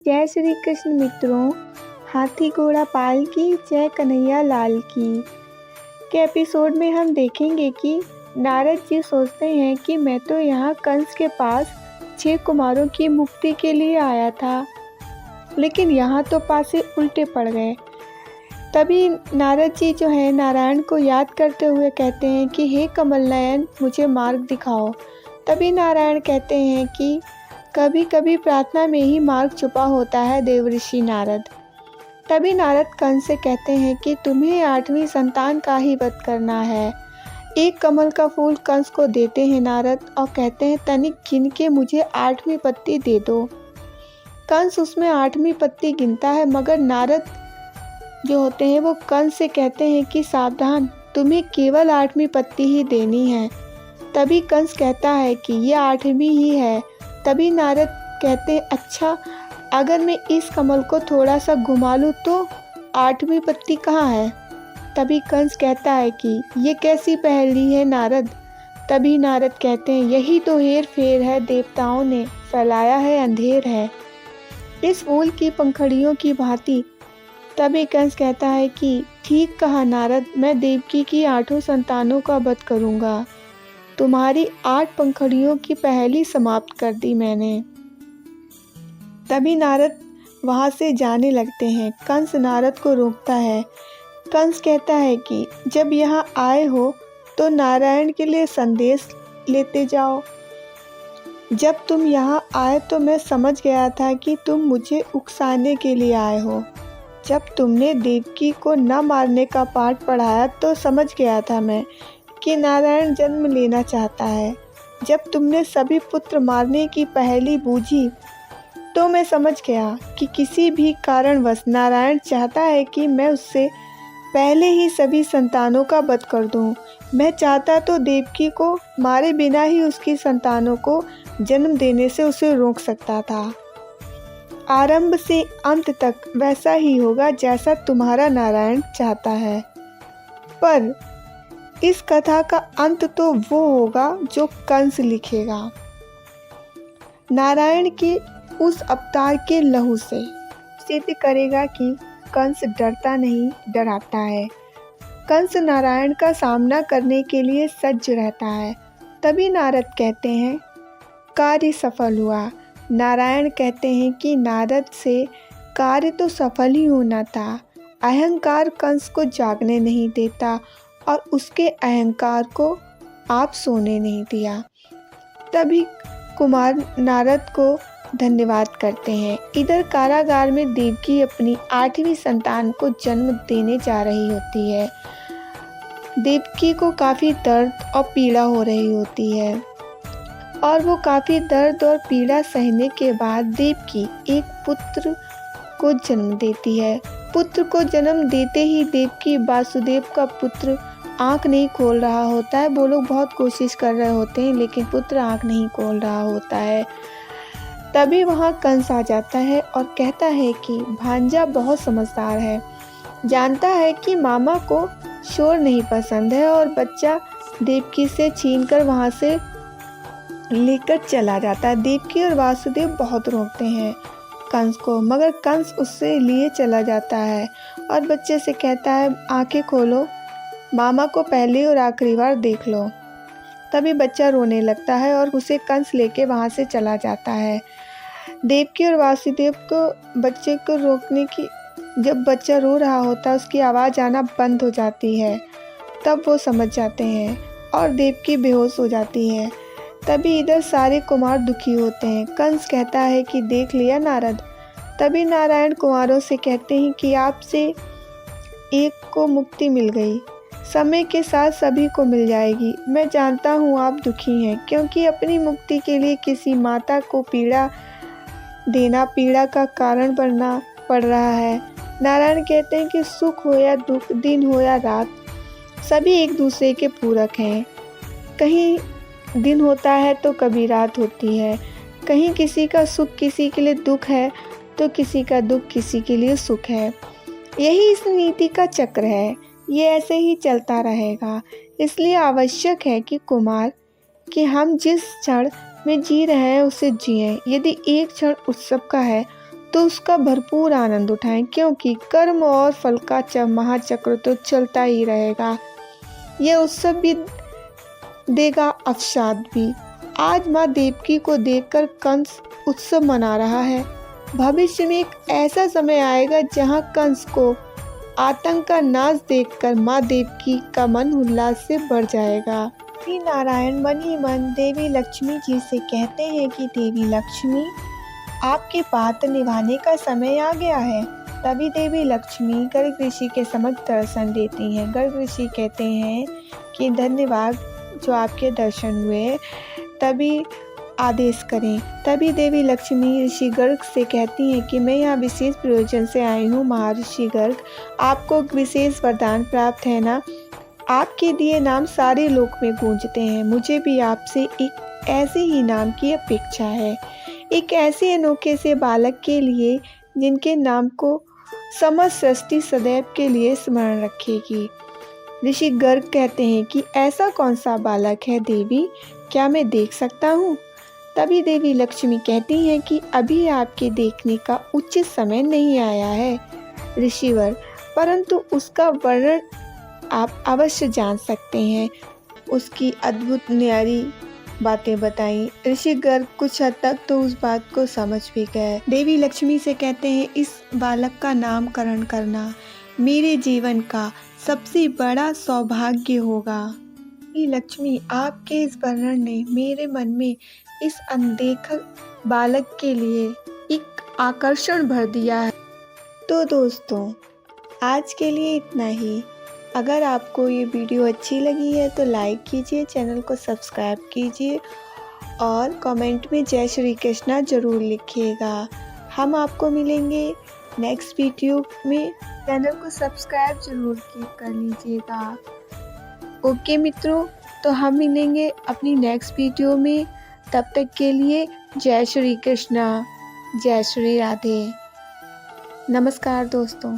जय श्री कृष्ण मित्रों। हाथी घोड़ा पाल की जय कन्हैया लाल की के एपिसोड में हम देखेंगे कि नारद जी सोचते हैं कि मैं तो यहाँ कंस के पास 6 कुमारों की मुक्ति के लिए आया था, लेकिन यहाँ तो पासे उल्टे पड़ गए। तभी नारद जी जो है नारायण को याद करते हुए कहते हैं कि हे कमल नयन, मुझे मार्ग दिखाओ। तभी नारायण कहते हैं कि कभी कभी प्रार्थना में ही मार्ग छुपा होता है देवऋषि नारद। तभी नारद कंस से कहते हैं कि तुम्हें 8वीं संतान का ही वध करना है। एक कमल का फूल कंस को देते हैं नारद और कहते हैं तनिक गिन के मुझे 8वीं पत्ती दे दो। कंस उसमें 8वीं पत्ती गिनता है, मगर नारद जो होते हैं वो कंस से कहते हैं कि सावधान, तुम्हें केवल 8वीं पत्ती ही देनी है। तभी कंस कहता है कि ये 8वीं ही है। तभी नारद कहते हैं अच्छा, अगर मैं इस कमल को थोड़ा सा घुमा लूँ तो 8वीं पत्ती कहाँ है? तभी कंस कहता है कि ये कैसी पहेली है नारद। तभी नारद कहते हैं यही तो हेर फेर है, देवताओं ने फैलाया है अंधेर है इस फूल की पंखड़ियों की भांति। तभी कंस कहता है कि ठीक कहा नारद, मैं देवकी की 8 संतानों का वध करूँगा। तुम्हारी 8 पंखड़ियों की पहेली समाप्त कर दी मैंने। तभी नारद वहाँ से जाने लगते हैं। कंस नारद को रोकता है। कंस कहता है कि जब यहाँ आए हो तो नारायण के लिए संदेश लेते जाओ। जब तुम यहाँ आए तो मैं समझ गया था कि तुम मुझे उकसाने के लिए आए हो। जब तुमने देवकी को न मारने का पाठ पढ़ाया तो समझ गया था मैं कि नारायण जन्म लेना चाहता है। जब तुमने सभी पुत्र मारने की पहेली बूझी तो मैं समझ गया कि किसी भी कारणवश नारायण चाहता है कि मैं उससे पहले ही सभी संतानों का वध कर दूं। मैं चाहता तो देवकी को मारे बिना ही उसकी संतानों को जन्म देने से उसे रोक सकता था। आरंभ से अंत तक वैसा ही होगा जैसा तुम्हारा नारायण चाहता है, पर इस कथा का अंत तो वो होगा जो कंस लिखेगा। नारायण के उस अवतार के लहू से सिद्ध करेगा कि कंस डरता नहीं, डराता है। कंस नारायण का सामना करने के लिए सज्ज रहता है। तभी नारद कहते हैं कार्य सफल हुआ। नारायण कहते हैं कि नारद से कार्य तो सफल ही होना था। अहंकार कंस को जागने नहीं देता और उसके अहंकार को आप सोने नहीं दिया। तभी कुमार नारद को धन्यवाद करते हैं। इधर कारागार में देवकी अपनी 8वीं संतान को जन्म देने जा रही होती है। देवकी को काफ़ी दर्द और पीड़ा हो रही होती है और वो काफ़ी दर्द और पीड़ा सहने के बाद देवकी एक पुत्र को जन्म देती है। पुत्र को जन्म देते ही देवकी वासुदेव का पुत्र आँख नहीं खोल रहा होता है। वो लोग बहुत कोशिश कर रहे होते हैं लेकिन पुत्र आँख नहीं खोल रहा होता है। तभी वहाँ कंस आ जाता है और कहता है कि भांजा बहुत समझदार है, जानता है कि मामा को शोर नहीं पसंद है और बच्चा देवकी से छीनकर वहाँ से लेकर चला जाता है। देवकी और वासुदेव बहुत रोकते हैं कंस को, मगर कंस उससे लिए चला जाता है और बच्चे से कहता है आंखें खोलो, मामा को पहली और आखिरी बार देख लो। तभी बच्चा रोने लगता है और उसे कंस लेके वहाँ से चला जाता है। देवकी और वासुदेव को बच्चे को रोकने की, जब बच्चा रो रहा होता है उसकी आवाज़ आना बंद हो जाती है, तब वो समझ जाते हैं और देवकी बेहोश हो जाती है। तभी इधर सारे कुमार दुखी होते हैं। कंस कहता है कि देख लिया नारद। तभी नारायण कुमारों से कहते हैं कि आपसे एक को मुक्ति मिल गई, समय के साथ सभी को मिल जाएगी। मैं जानता हूँ आप दुखी हैं क्योंकि अपनी मुक्ति के लिए किसी माता को पीड़ा देना पीड़ा का कारण बनना पड़ रहा है। नारायण कहते हैं कि सुख हो या दुख, दिन हो या रात, सभी एक दूसरे के पूरक हैं। कहीं दिन होता है तो कभी रात होती है, कहीं किसी का सुख किसी के लिए दुख है तो किसी का दुख किसी के लिए सुख है। यही इस नीति का चक्र है, ये ऐसे ही चलता रहेगा। इसलिए आवश्यक है कि कुमार कि हम जिस क्षण में जी रहे हैं उसे जिएं। यदि एक क्षण उत्सव का है तो उसका भरपूर आनंद उठाएं, क्योंकि कर्म और फल का महाचक्र तो चलता ही रहेगा। यह उत्सव भी देगा अवसाद भी। आज माँ देवकी को देखकर कंस उत्सव मना रहा है। भविष्य में एक ऐसा समय आएगा जहाँ कंस को आतंक का नाश देखकर माँ देवकी का मन उल्लास से भर जाएगा। श्री नारायण मन ही मन देवी लक्ष्मी जी से कहते हैं कि देवी लक्ष्मी, आपके पात्र निभाने का समय आ गया है। तभी देवी लक्ष्मी गर्ग ऋषि के समक्ष दर्शन देती हैं। गर्ग ऋषि कहते हैं कि धन्यवाद, जो आपके दर्शन हुए, तभी आदेश करें। तभी देवी लक्ष्मी ऋषि गर्ग से कहती हैं कि मैं यहाँ विशेष प्रयोजन से आई हूँ। महर्षि गर्ग, आपको विशेष वरदान प्राप्त है ना? आपके दिए नाम सारे लोक में गूंजते हैं। मुझे भी आपसे एक ऐसे ही नाम की अपेक्षा है, एक ऐसे अनोखे से बालक के लिए जिनके नाम को समस्त सृष्टि सदैव के लिए स्मरण रखेगी। ऋषि गर्ग कहते हैं कि ऐसा कौन सा बालक है देवी, क्या मैं देख सकता हूँ? तभी देवी लक्ष्मी कहती हैं कि अभी आपके देखने का उचित समय नहीं आया है ऋषिवर, परंतु उसका वर्णन आप अवश्य जान सकते हैं। उसकी अद्भुत न्यारी बातें बताई। ऋषि गर्ग कुछ हद तक तो उस बात को समझ भी गए। देवी लक्ष्मी से कहते हैं, इस बालक का नामकरण करना मेरे जीवन का सबसे बड़ा सौभाग्य होगा। देवी लक्ष्मी, आपके इस वर्णन ने मेरे मन में इस अनदेखा बालक के लिए एक आकर्षण भर दिया है। तो दोस्तों, आज के लिए इतना ही। अगर आपको ये वीडियो अच्छी लगी है तो लाइक कीजिए, चैनल को सब्सक्राइब कीजिए और कमेंट में जय श्री कृष्णा ज़रूर लिखिएगा। हम आपको मिलेंगे नेक्स्ट वीडियो में। चैनल को सब्सक्राइब ज़रूर कर लीजिएगा। ओके मित्रों, तो हम मिलेंगे अपनी नेक्स्ट वीडियो में। तब तक के लिए जय श्री कृष्णा, जय श्री राधे। नमस्कार दोस्तों।